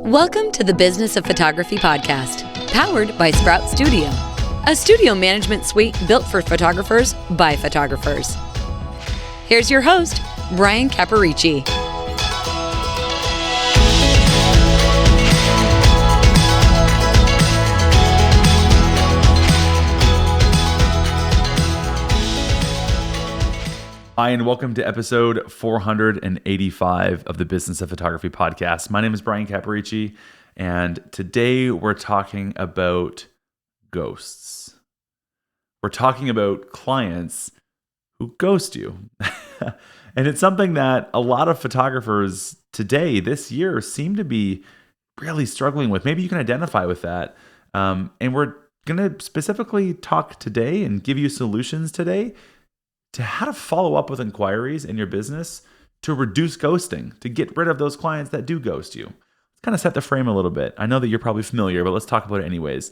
Welcome to the Business of Photography podcast, powered by Sprout Studio, a studio management suite built for photographers by photographers. Here's your host, Brian Caparici. Hi, and welcome to episode 485 of the Business of Photography podcast. My name is Brian Caparici, and today we're talking about ghosts. We're talking about clients who ghost you. And it's something that a lot of photographers today, this year, seem to be really struggling with. Maybe you can identify with that. And we're going to specifically talk today and give you solutions today to how to follow up with inquiries in your business to reduce ghosting, to get rid of those clients that do ghost you. Let's kind of set the frame a little bit. I know that you're probably familiar, but let's talk about it anyways.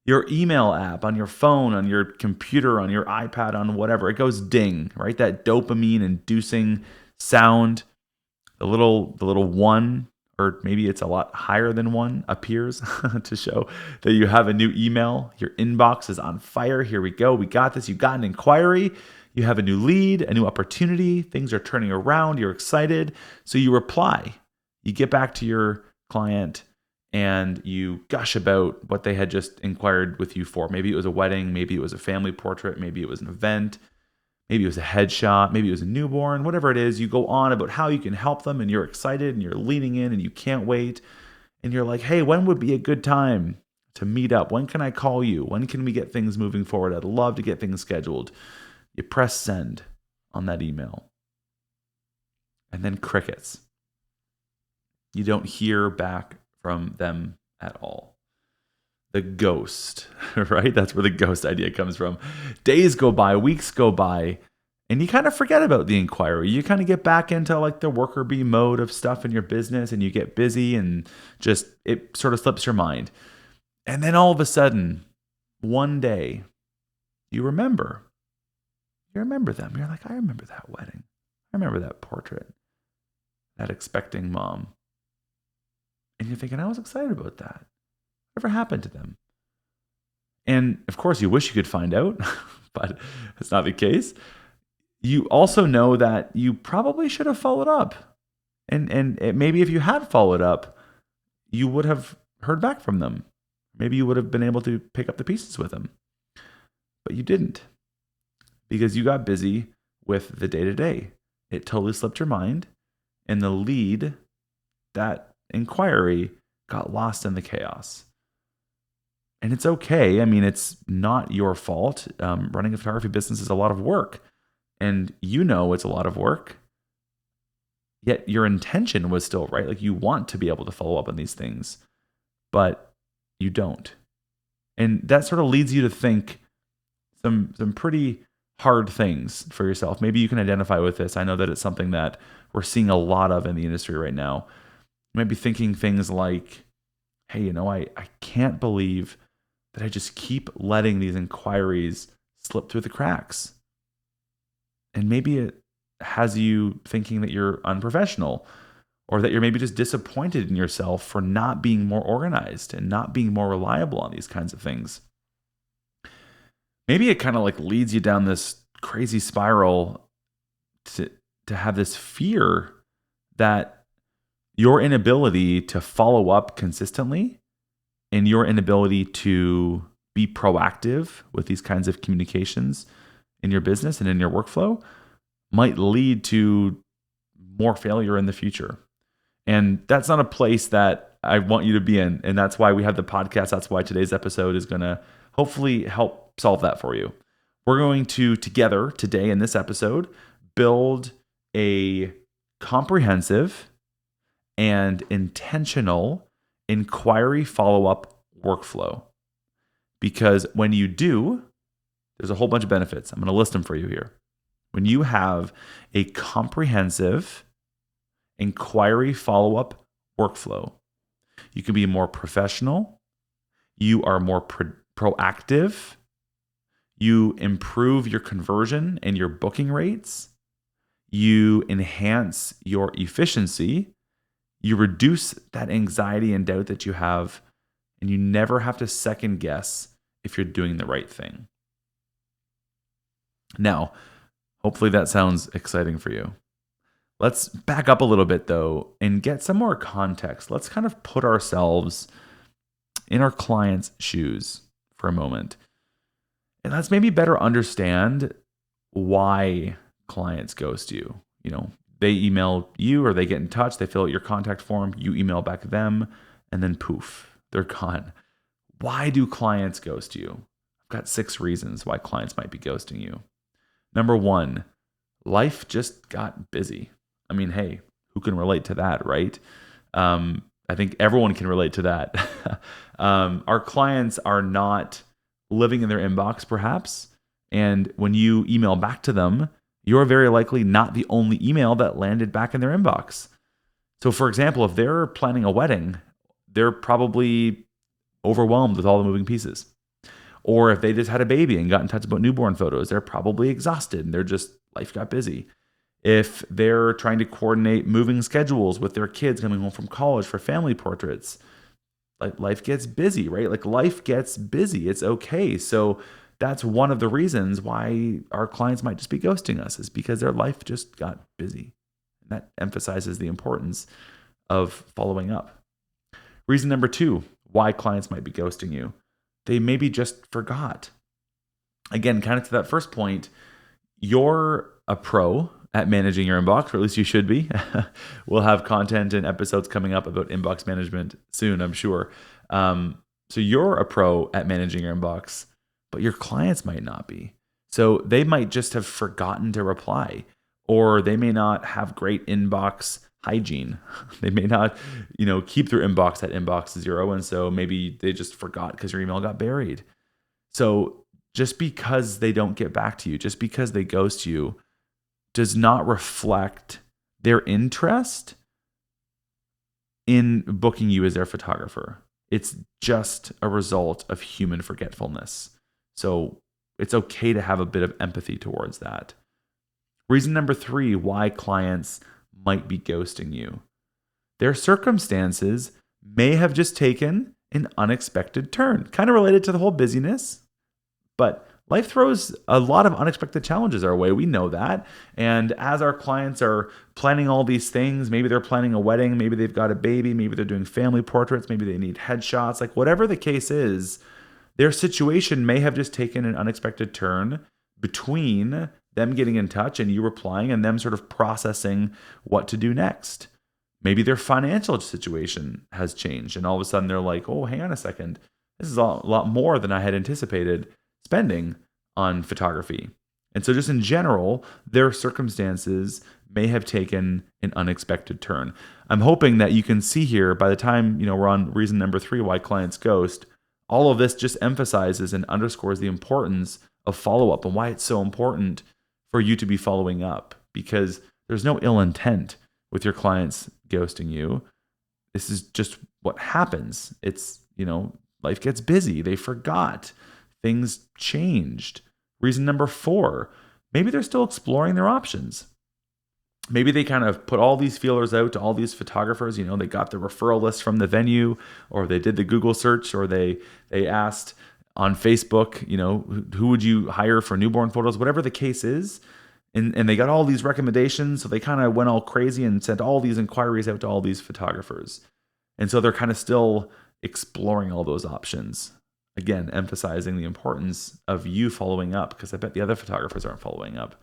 Your email app on your phone, on your computer, on your iPad, on whatever, it goes ding, right? That dopamine inducing sound, the little one, or maybe it's a lot higher than one, appears to show that you have a new email. Your inbox is on fire. Here we go. We got this. You got an inquiry. You have a new lead, a new opportunity. Things are turning around. You're excited. So you reply. You get back to your client and you gush about what they had just inquired with you for. Maybe it was a wedding. Maybe it was a family portrait. Maybe it was an event. Maybe it was a headshot. Maybe it was a newborn. Whatever it is, you go on about how you can help them and you're excited and you're leaning in and you can't wait. And you're like, hey, when would be a good time to meet up? When can I call you? When can we get things moving forward? I'd love to get things scheduled. You press send on that email. And then crickets. You don't hear back from them at all. The ghost, right? That's where the ghost idea comes from. Days go by, weeks go by, and you kind of forget about the inquiry. You kind of get back into like the worker bee mode of stuff in your business and you get busy and just it sort of slips your mind. And then all of a sudden, one day, you remember. You remember them. You're like, I remember that wedding. I remember that portrait. That expecting mom. And you're thinking, I was excited about that. Whatever happened to them? And of course, you wish you could find out, but it's not the case. You also know that you probably should have followed up. And maybe if you had followed up, you would have heard back from them. Maybe you would have been able to pick up the pieces with them. But you didn't. Because you got busy with the day-to-day. It totally slipped your mind. And the lead, that inquiry, got lost in the chaos. And it's okay. I mean, it's not your fault. Running a photography business is a lot of work. And you know it's a lot of work. Yet your intention was still right. Like you want to be able to follow up on these things. But you don't. And that sort of leads you to think some pretty hard things for yourself. Maybe you can identify with this. I know that it's something that we're seeing a lot of in the industry right now. You might be thinking things like, hey, I can't believe that I just keep letting these inquiries slip through the cracks. And maybe it has you thinking that you're unprofessional or that you're maybe just disappointed in yourself for not being more organized and not being more reliable on these kinds of things. Maybe it kind of like leads you down this crazy spiral to have this fear that your inability to follow up consistently and your inability to be proactive with these kinds of communications in your business and in your workflow might lead to more failure in the future. And that's not a place that I want you to be in. And that's why we have the podcast. That's why today's episode is going to hopefully help solve that for you. We're going to, together today in this episode, build a comprehensive and intentional inquiry follow-up workflow. Because when you do, there's a whole bunch of benefits. I'm going to list them for you here. When you have a comprehensive inquiry follow-up workflow, you can be more professional, you are more proactive, you improve your conversion and your booking rates, you enhance your efficiency, You reduce that anxiety and doubt that you have, and you never have to second guess if you're doing the right thing. Now, hopefully that sounds exciting for you. Let's back up a little bit though and get some more context. Let's kind of put ourselves in our client's shoes for a moment. And let's maybe better understand why clients ghost you. They email you or they get in touch, they fill out your contact form, you email back them, and then poof, they're gone. Why do clients ghost you? I've got 6 reasons why clients might be ghosting you. Number 1, life just got busy. I mean, hey, who can relate to that, right? I think everyone can relate to that. Our clients are not living in their inbox, perhaps. And when you email back to them, you're very likely not the only email that landed back in their inbox. So, for example, if they're planning a wedding, they're probably overwhelmed with all the moving pieces. Or if they just had a baby and got in touch about newborn photos, they're probably exhausted and life got busy. If they're trying to coordinate moving schedules with their kids coming home from college for family portraits, life gets busy, right? Life gets busy. It's okay. So that's one of the reasons why our clients might just be ghosting us, is because their life just got busy. And that emphasizes the importance of following up. Reason number 2, why clients might be ghosting you. They maybe just forgot. Again, kind of to that first point, you're a pro at managing your inbox, or at least you should be. We'll have content and episodes coming up about inbox management soon, I'm sure. So you're a pro at managing your inbox, but your clients might not be. So they might just have forgotten to reply, or they may not have great inbox hygiene. They may not, keep their inbox at inbox 0. And so maybe they just forgot because your email got buried. So just because they don't get back to you, just because they ghost you, does not reflect their interest in booking you as their photographer. It's just a result of human forgetfulness. So it's okay to have a bit of empathy towards that. Reason number 3, why clients might be ghosting you. Their circumstances may have just taken an unexpected turn, kind of related to the whole busyness, but life throws a lot of unexpected challenges our way. We know that. And as our clients are planning all these things, maybe they're planning a wedding, maybe they've got a baby, maybe they're doing family portraits, maybe they need headshots, whatever the case is, their situation may have just taken an unexpected turn between them getting in touch and you replying and them sort of processing what to do next. Maybe their financial situation has changed and all of a sudden they're like, oh, hang on a second. This is a lot more than I had anticipated spending on photography. And so just in general, their circumstances may have taken an unexpected turn. I'm hoping that you can see here by the time, we're on reason number 3, why clients ghost, all of this just emphasizes and underscores the importance of follow-up and why it's so important for you to be following up, because there's no ill intent with your clients ghosting you. This is just what happens. It's, life gets busy. They forgot. Things changed. Reason number 4, maybe they're still exploring their options. Maybe they kind of put all these feelers out to all these photographers. They got the referral list from the venue, or they did the Google search, or they asked on Facebook, who would you hire for newborn photos, whatever the case is. And they got all these recommendations. So they kind of went all crazy and sent all these inquiries out to all these photographers. And so they're kind of still exploring all those options. Again, emphasizing the importance of you following up, because I bet the other photographers aren't following up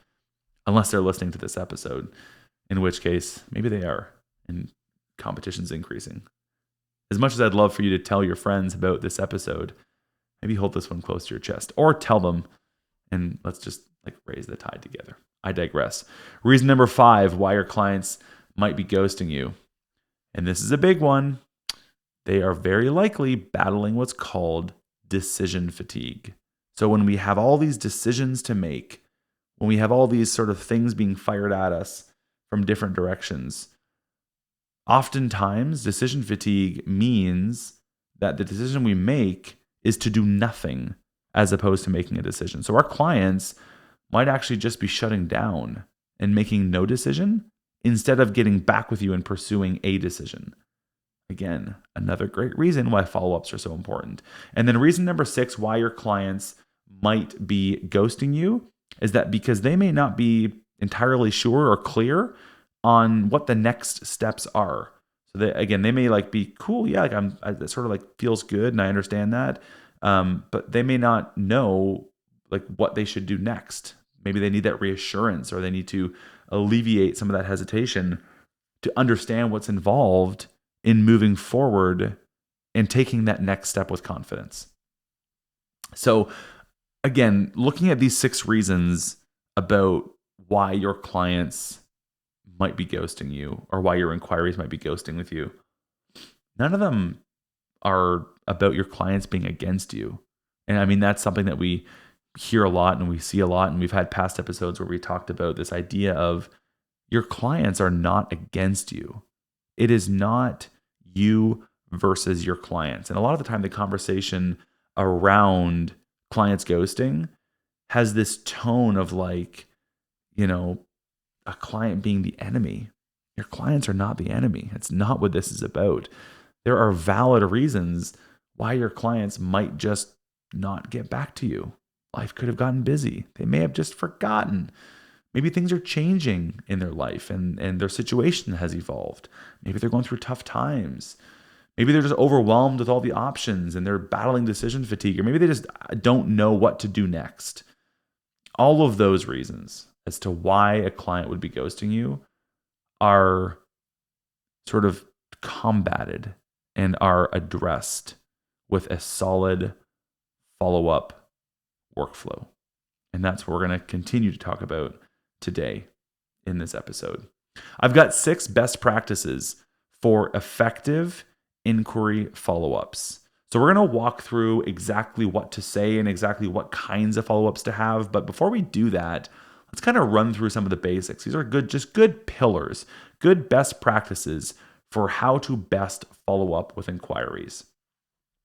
unless they're listening to this episode, in which case maybe they are and competition's increasing. As much as I'd love for you to tell your friends about this episode, maybe hold this one close to your chest or tell them and let's just raise the tide together. I digress. Reason number 5, why your clients might be ghosting you. And this is a big one. They are very likely battling what's called decision fatigue. So when we have all these decisions to make, when we have all these sort of things being fired at us from different directions, oftentimes decision fatigue means that the decision we make is to do nothing as opposed to making a decision. So our clients might actually just be shutting down and making no decision instead of getting back with you and pursuing a decision. Again, another great reason why follow-ups are so important. And then reason number 6 why your clients might be ghosting you is that because they may not be entirely sure or clear on what the next steps are. So they may like be cool, yeah, it sort of like feels good and I understand that, but they may not know like what they should do next. Maybe they need that reassurance, or they need to alleviate some of that hesitation to understand what's involved in moving forward and taking that next step with confidence. So again, looking at these 6 reasons about why your clients might be ghosting you or why your inquiries might be ghosting with you, none of them are about your clients being against you. And I mean, that's something that we hear a lot and we see a lot. And we've had past episodes where we talked about this idea of your clients are not against you. It is not you versus your clients. And a lot of the time, the conversation around clients ghosting has this tone of like, a client being the enemy. Your clients are not the enemy. It's not what this is about. There are valid reasons why your clients might just not get back to you. Life could have gotten busy. They may have just forgotten. Maybe things are changing in their life and their situation has evolved. Maybe they're going through tough times. Maybe they're just overwhelmed with all the options and they're battling decision fatigue, or maybe they just don't know what to do next. All of those reasons as to why a client would be ghosting you are sort of combated and are addressed with a solid follow-up workflow. And that's what we're going to continue to talk about today in this episode. I've got 6 best practices for effective inquiry follow-ups. So we're going to walk through exactly what to say and exactly what kinds of follow-ups to have. But before we do that, let's kind of run through some of the basics. These are good pillars, good best practices for how to best follow up with inquiries.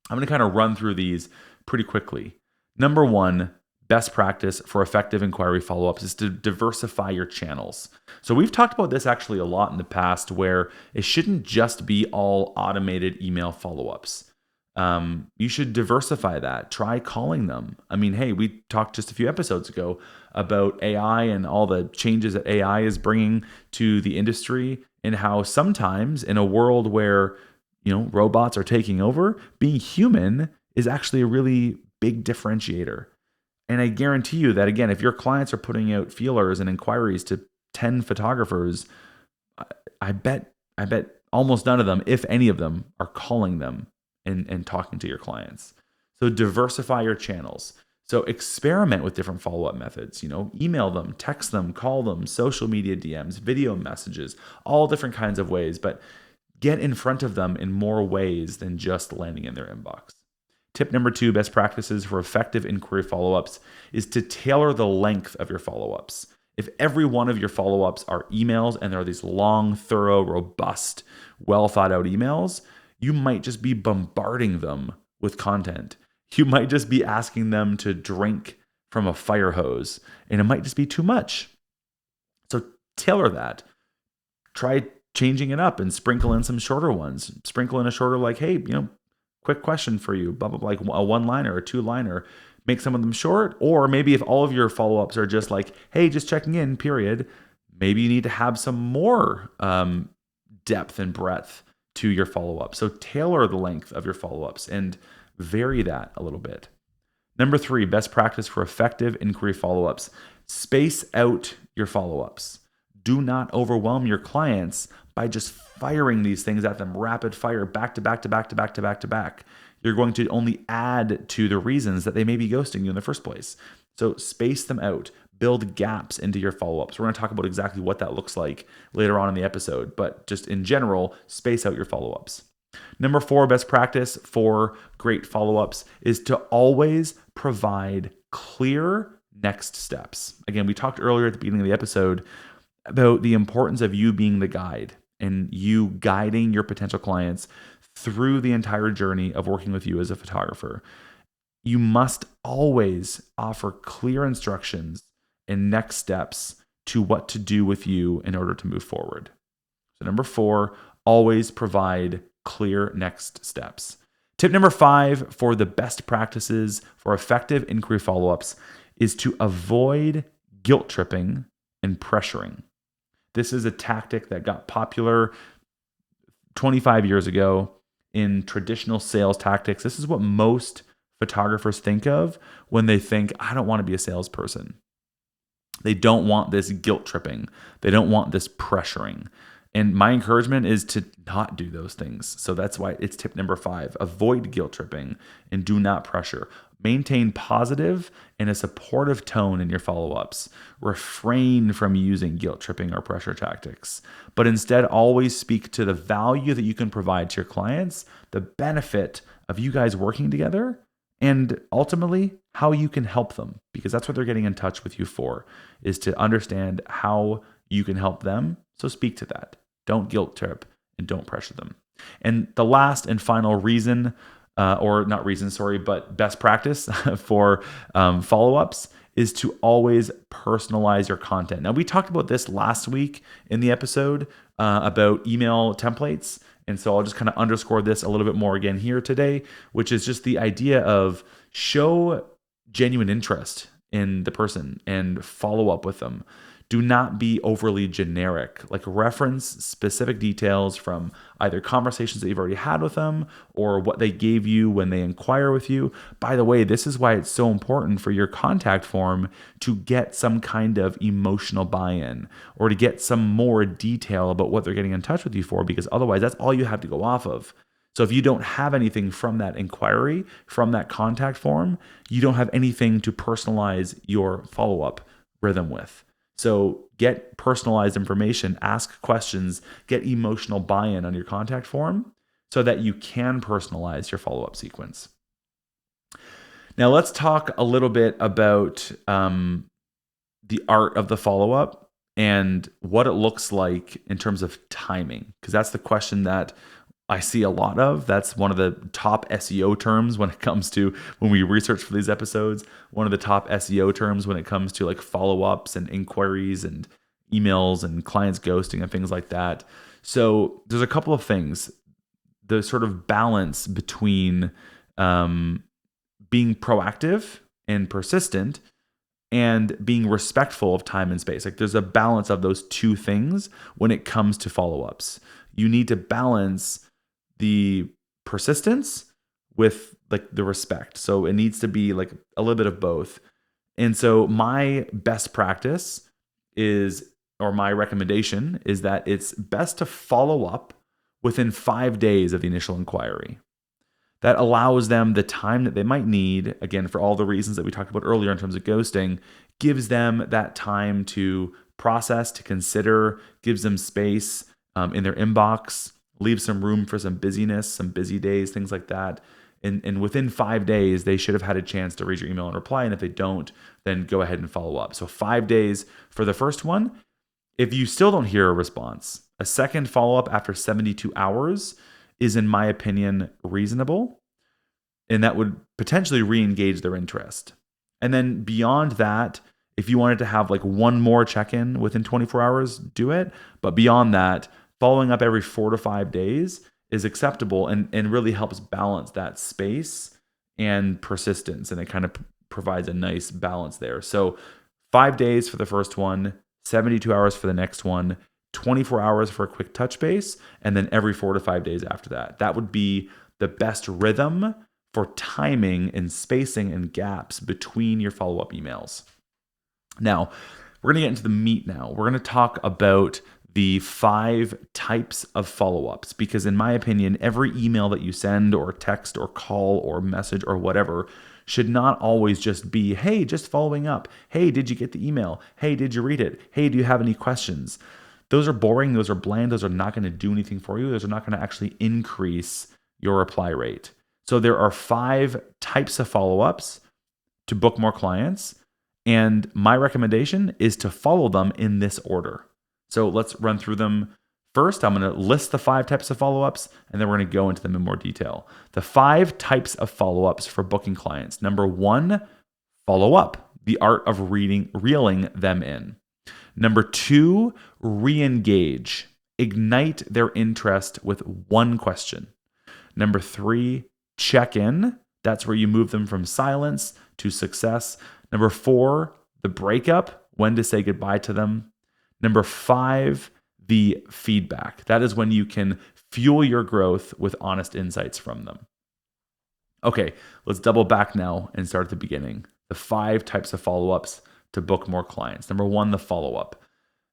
I'm going to kind of run through these pretty quickly. Number 1, best practice for effective inquiry follow-ups is to diversify your channels. So we've talked about this actually a lot in the past, where it shouldn't just be all automated email follow-ups. You should diversify that. Try calling them. I mean, hey, we talked just a few episodes ago about AI and all the changes that AI is bringing to the industry, and how sometimes in a world where, robots are taking over, being human is actually a really big differentiator. And I guarantee you that, again, if your clients are putting out feelers and inquiries to 10 photographers, I bet almost none of them, if any of them, are calling them and talking to your clients. So diversify your channels. So experiment with different follow-up methods, email them, text them, call them, social media DMs, video messages, all different kinds of ways, but get in front of them in more ways than just landing in their inbox. Tip number 2, best practices for effective inquiry follow-ups is to tailor the length of your follow-ups. If every one of your follow-ups are emails and there are these long, thorough, robust, well thought out emails, you might just be bombarding them with content. You might just be asking them to drink from a fire hose, and it might just be too much. So tailor that. Try changing it up and sprinkle in some shorter ones. Sprinkle in a shorter, like, hey, quick question for you, blah, blah, blah, like a 1-liner or 2-liner. Make some of them short. Or maybe if all of your follow-ups are just like, hey, just checking in, period, maybe you need to have some more depth and breadth to your follow-up. So tailor the length of your follow-ups and vary that a little bit. Number 3, best practice for effective inquiry follow-ups. Space out your follow-ups. Do not overwhelm your clients by just firing these things at them rapid fire, back to back to back to back to back to back. You're going to only add to the reasons that they may be ghosting you in the first place. So space them out. Build gaps into your follow-ups. We're going to talk about exactly what that looks like later on in the episode, but just in general, space out your follow-ups. Number 4, best practice for great follow-ups is to always provide clear next steps. Again, we talked earlier at the beginning of the episode about the importance of you being the guide and you guiding your potential clients through the entire journey of working with you as a photographer. You must always offer clear instructions and next steps to what to do with you in order to move forward. So number 4, always provide clear next steps. Tip number 5 for the best practices for effective inquiry follow-ups is to avoid guilt tripping and pressuring. This is a tactic that got popular 25 years ago in traditional sales tactics. This is what most photographers think of when they think, I don't want to be a salesperson. They don't want this guilt tripping. They don't want this pressuring. And my encouragement is to not do those things. So that's why it's tip number 5. Avoid guilt tripping and do not pressure. Maintain positive and a supportive tone in your follow-ups. Refrain from using guilt tripping or pressure tactics, but instead always speak to the value that you can provide to your clients, the benefit of you guys working together, and ultimately how you can help them, because that's what they're getting in touch with you for, is to understand how you can help them. So speak to that. Don't guilt trip and don't pressure them. And the last and final reason, but best practice for follow-ups is to always personalize your content. Now, we talked about this last week in the episode about email templates. And so I'll just kind of underscore this a little bit more again here today, which is just the idea of show genuine interest in the person and follow up with them. Do not be overly generic. Like, reference specific details from either conversations that you've already had with them or what they gave you when they inquire with you. By the way, this is why it's so important for your contact form to get some kind of emotional buy-in or to get some more detail about what they're getting in touch with you for, because otherwise that's all you have to go off of. So if you don't have anything from that inquiry, from that contact form, you don't have anything to personalize your follow-up rhythm with. So get personalized information, ask questions, get emotional buy-in on your contact form so that you can personalize your follow-up sequence. Now let's talk a little bit about the art of the follow-up and what it looks like in terms of timing, because that's the question that I see a lot of. That's one of the top SEO terms when we research for these episodes. One of the top SEO terms when it comes to like follow-ups and inquiries and emails and clients ghosting and things like that. So there's a couple of things. The sort of balance between being proactive and persistent and being respectful of time and space. Like, there's a balance of those two things when it comes to follow-ups. You need to balance the persistence with like the respect. So it needs to be like a little bit of both. And so my best practice my recommendation is that it's best to follow up within 5 days of the initial inquiry. That allows them the time that they might need, again, for all the reasons that we talked about earlier in terms of ghosting, gives them that time to process, to consider, gives them space in their inbox, leave some room for some busyness, some busy days, things like that. And within 5 days, they should have had a chance to read your email and reply. And if they don't, then go ahead and follow up. So 5 days for the first one. If you still don't hear a response, a second follow-up after 72 hours is, in my opinion, reasonable. And that would potentially re-engage their interest. And then beyond that, if you wanted to have like one more check-in within 24 hours, do it. But beyond that, following up every 4 to 5 days is acceptable and really helps balance that space and persistence. And it kind of provides a nice balance there. So 5 days for the first one, 72 hours for the next one, 24 hours for a quick touch base, and then every 4 to 5 days after that. That would be the best rhythm for timing and spacing and gaps between your follow-up emails. Now, we're going to get into the meat now. We're going to talk about the 5 types of follow-ups, because in my opinion, every email that you send or text or call or message or whatever should not always just be, hey, just following up. Hey, did you get the email? Hey, did you read it? Hey, do you have any questions? Those are boring. Those are bland. Those are not going to do anything for you. Those are not going to actually increase your reply rate. So there are 5 types of follow-ups to book more clients. And my recommendation is to follow them in this order. So let's run through them. First, I'm going to list the 5 types of follow-ups, and then we're going to go into them in more detail. The 5 types of follow-ups for booking clients. Number 1, follow up, the art of reeling them in. Number 2, re-engage. Ignite their interest with one question. Number 3, check in. That's where you move them from silence to success. Number 4, the breakup, when to say goodbye to them. Number 5, the feedback. That is when you can fuel your growth with honest insights from them. Okay, let's double back now and start at the beginning. The 5 types of follow-ups to book more clients. Number 1, the follow-up.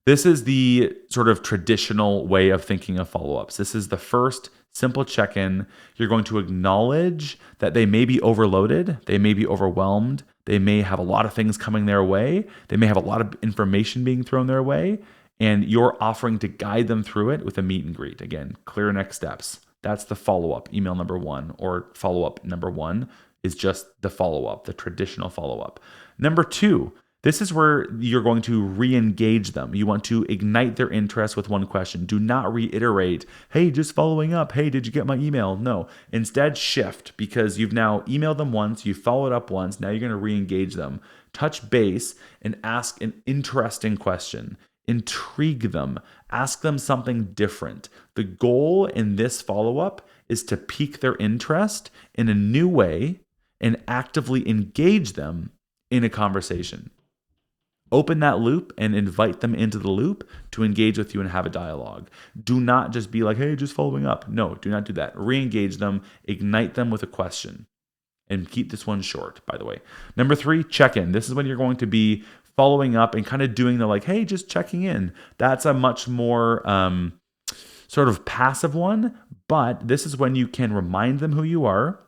This is the sort of traditional way of thinking of follow-ups. This is the first simple check-in. You're going to acknowledge that they may be overloaded, they may be overwhelmed, they may have a lot of things coming their way, they may have a lot of information being thrown their way, and you're offering to guide them through it with a meet and greet. Again, clear next steps. That's the follow-up, email number 1, or follow-up number 1 is just the follow-up, the traditional follow-up. Number 2, this is where you're going to re-engage them. You want to ignite their interest with one question. Do not reiterate, hey, just following up. Hey, did you get my email? No. Instead, shift, because you've now emailed them once, you followed up once, now you're going to re-engage them. Touch base and ask an interesting question. Intrigue them. Ask them something different. The goal in this follow-up is to pique their interest in a new way and actively engage them in a conversation. Open that loop and invite them into the loop to engage with you and have a dialogue. Do not just be like, hey, just following up. No, do not do that. Re-engage them, ignite them with a question. And keep this one short, by the way. Number 3, check-in. This is when you're going to be following up and kind of doing the like, hey, just checking in. That's a much more sort of passive one, but this is when you can remind them who you are,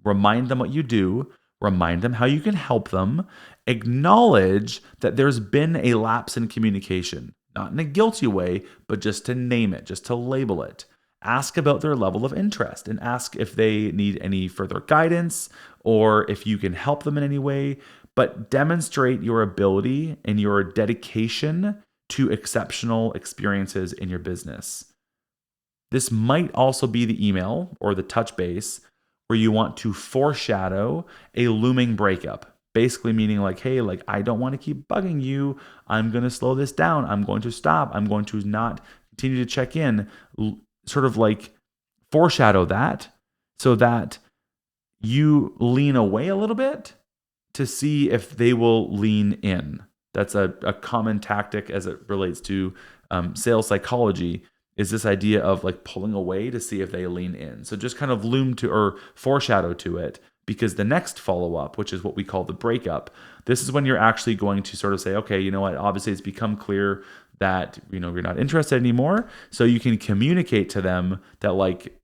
remind them what you do, remind them how you can help them, acknowledge that there's been a lapse in communication, not in a guilty way, but just to name it, just to label it. Ask about their level of interest and ask if they need any further guidance or if you can help them in any way, but demonstrate your ability and your dedication to exceptional experiences in your business. This might also be the email or the touch base where you want to foreshadow a looming breakup. Basically meaning like, hey, like I don't want to keep bugging you. I'm going to slow this down. I'm going to stop. I'm going to not continue to check in. Sort of like foreshadow that so that you lean away a little bit to see if they will lean in. That's a common tactic as it relates to sales psychology, is this idea of like pulling away to see if they lean in. So just kind of loom to or foreshadow to it, because the next follow-up, which is what we call the breakup, this is when you're actually going to sort of say, okay, you know what, obviously it's become clear that, you know, you're not interested anymore. So you can communicate to them that like,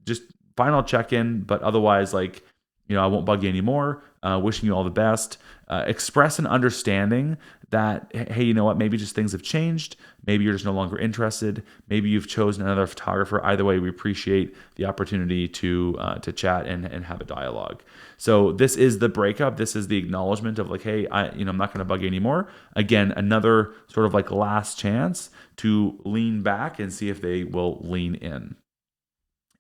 just final check-in, but otherwise like, you know, I won't bug you anymore. Wishing you all the best. Express an understanding that, hey, you know what, maybe just things have changed. Maybe you're just no longer interested. Maybe you've chosen another photographer. Either way, we appreciate the opportunity to chat and have a dialogue. So this is the breakup. This is the acknowledgement of like, hey, I'm not going to bug you anymore. Again, another sort of like last chance to lean back and see if they will lean in.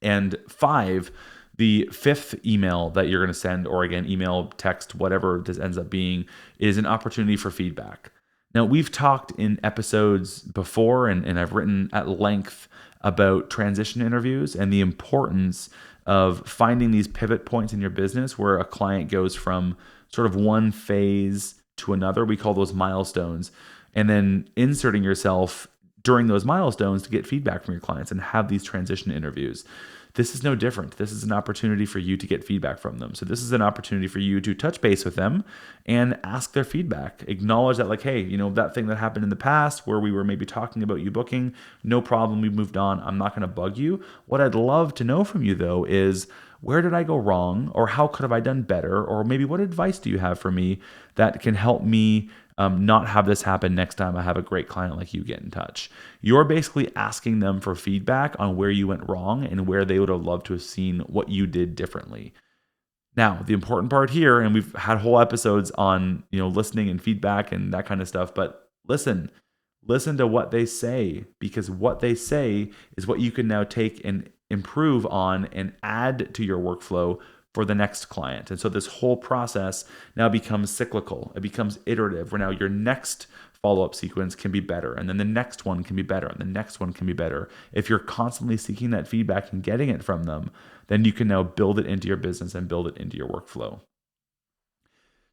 And 5, the 5th email that you're going to send, or again, email, text, whatever this ends up being, is an opportunity for feedback. Now, we've talked in episodes before, and I've written at length about transition interviews and the importance of finding these pivot points in your business where a client goes from sort of one phase to another. We call those milestones. And then inserting yourself during those milestones to get feedback from your clients and have these transition interviews. This is no different. This is an opportunity for you to get feedback from them. So this is an opportunity for you to touch base with them and ask their feedback. Acknowledge that like, hey, you know, that thing that happened in the past where we were maybe talking about you booking, no problem, we've moved on. I'm not going to bug you. What I'd love to know from you though is, where did I go wrong? Or how could have I done better? Or maybe what advice do you have for me that can help me not have this happen next time I have a great client like you get in touch? You're basically asking them for feedback on where you went wrong and where they would have loved to have seen what you did differently. Now, the important part here, and we've had whole episodes on, you know, listening and feedback and that kind of stuff, but listen to what they say, because what they say is what you can now take and improve on and add to your workflow for the next client. And so this whole process now becomes cyclical. It becomes iterative, where now your next follow-up sequence can be better. And then the next one can be better. And the next one can be better. If you're constantly seeking that feedback and getting it from them, then you can now build it into your business and build it into your workflow.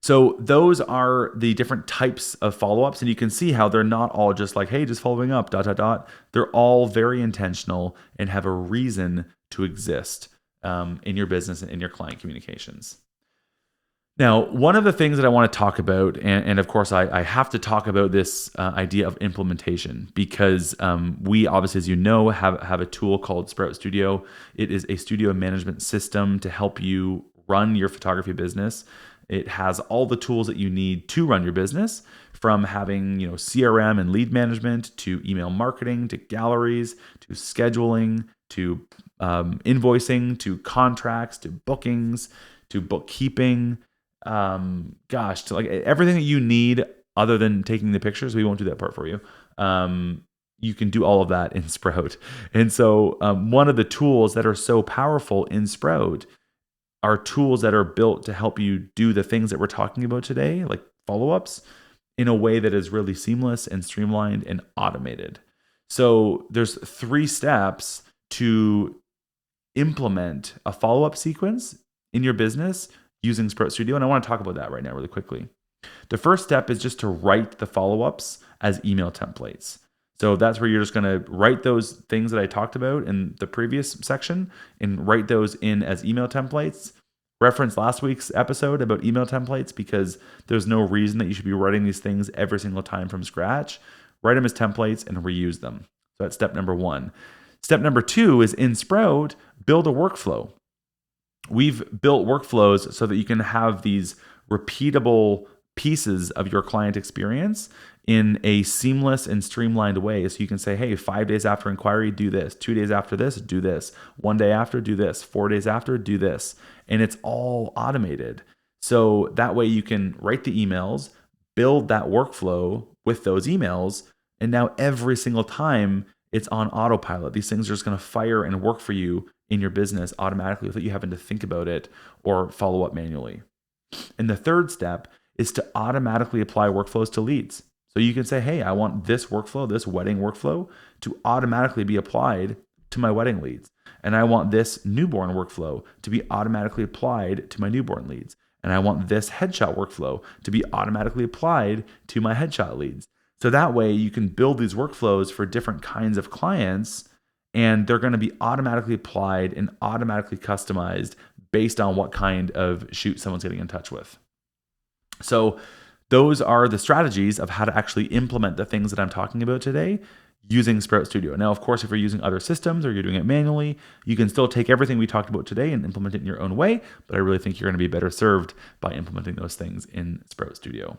So those are the different types of follow-ups. And you can see how they're not all just like, hey, just following up, ... They're all very intentional and have a reason to exist in your business and in your client communications. Now, one of the things that I want to talk about, and of course I have to talk about this idea of implementation, because we obviously, as you know, have a tool called Sprout Studio. It is a studio management system to help you run your photography business. It has all the tools that you need to run your business, from having CRM and lead management, to email marketing, to galleries, to scheduling, to invoicing, to contracts, to bookings, to bookkeeping. To like everything that you need other than taking the pictures. We won't do that part for you. You can do all of that in Sprout. And so one of the tools that are so powerful in Sprout are tools that are built to help you do the things that we're talking about today, like follow-ups, in a way that is really seamless and streamlined and automated. So there's 3 steps to implement a follow-up sequence in your business using Sprout Studio. And I want to talk about that right now really quickly. The first step is just to write the follow-ups as email templates. So that's where you're just going to write those things that I talked about in the previous section and write those in as email templates. Reference last week's episode about email templates, because there's no reason that you should be writing these things every single time from scratch. Write them as templates and reuse them. So that's step number 1. Step number 2 is in Sprout, build a workflow. We've built workflows so that you can have these repeatable pieces of your client experience in a seamless and streamlined way. So you can say, hey, 5 days after inquiry, do this. 2 days after this, do this. 1 day after, do this. 4 days after, do this. And it's all automated. So that way you can write the emails, build that workflow with those emails, and now every single time it's on autopilot. These things are just going to fire and work for you in your business automatically without you having to think about it or follow up manually. And the third step is to automatically apply workflows to leads. So you can say, hey, I want this workflow, this wedding workflow, to automatically be applied to my wedding leads. And I want this newborn workflow to be automatically applied to my newborn leads. And I want this headshot workflow to be automatically applied to my headshot leads. So that way you can build these workflows for different kinds of clients, and they're going to be automatically applied and automatically customized based on what kind of shoot someone's getting in touch with. So those are the strategies of how to actually implement the things that I'm talking about today using Sprout Studio. Now, of course, if you're using other systems or you're doing it manually, you can still take everything we talked about today and implement it in your own way, but I really think you're going to be better served by implementing those things in Sprout Studio.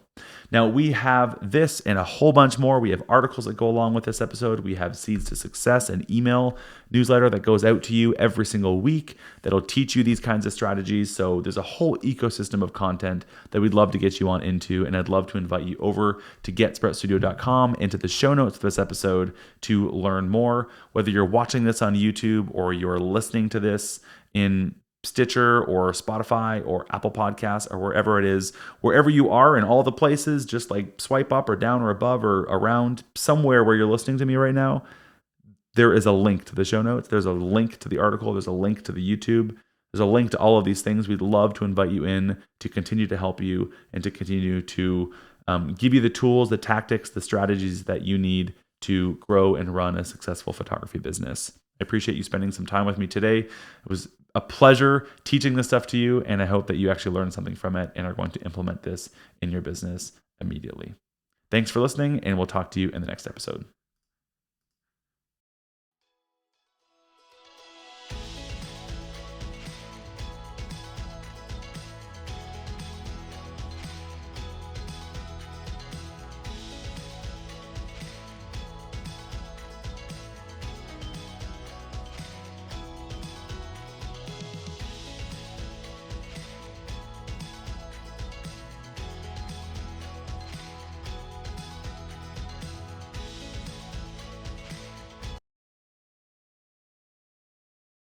Now, we have this and a whole bunch more. We have articles that go along with this episode. We have Seeds to Success, an email newsletter that goes out to you every single week that'll teach you these kinds of strategies. So there's a whole ecosystem of content that we'd love to get you on into, and I'd love to invite you over to getsproutstudio.com into the show notes of this episode to learn more. Whether you're watching this on YouTube or you're listening to this in Stitcher or Spotify or Apple Podcasts or wherever it is, wherever you are in all the places, just like swipe up or down or above or around somewhere where you're listening to me right now, there is a link to the show notes. There's a link to the article. There's a link to the YouTube. There's a link to all of these things. We'd love to invite you in to continue to help you and to continue to give you the tools, the tactics, the strategies that you need to grow and run a successful photography business. I appreciate you spending some time with me today. It was a pleasure teaching this stuff to you, and I hope that you actually learned something from it and are going to implement this in your business immediately. Thanks for listening, and we'll talk to you in the next episode.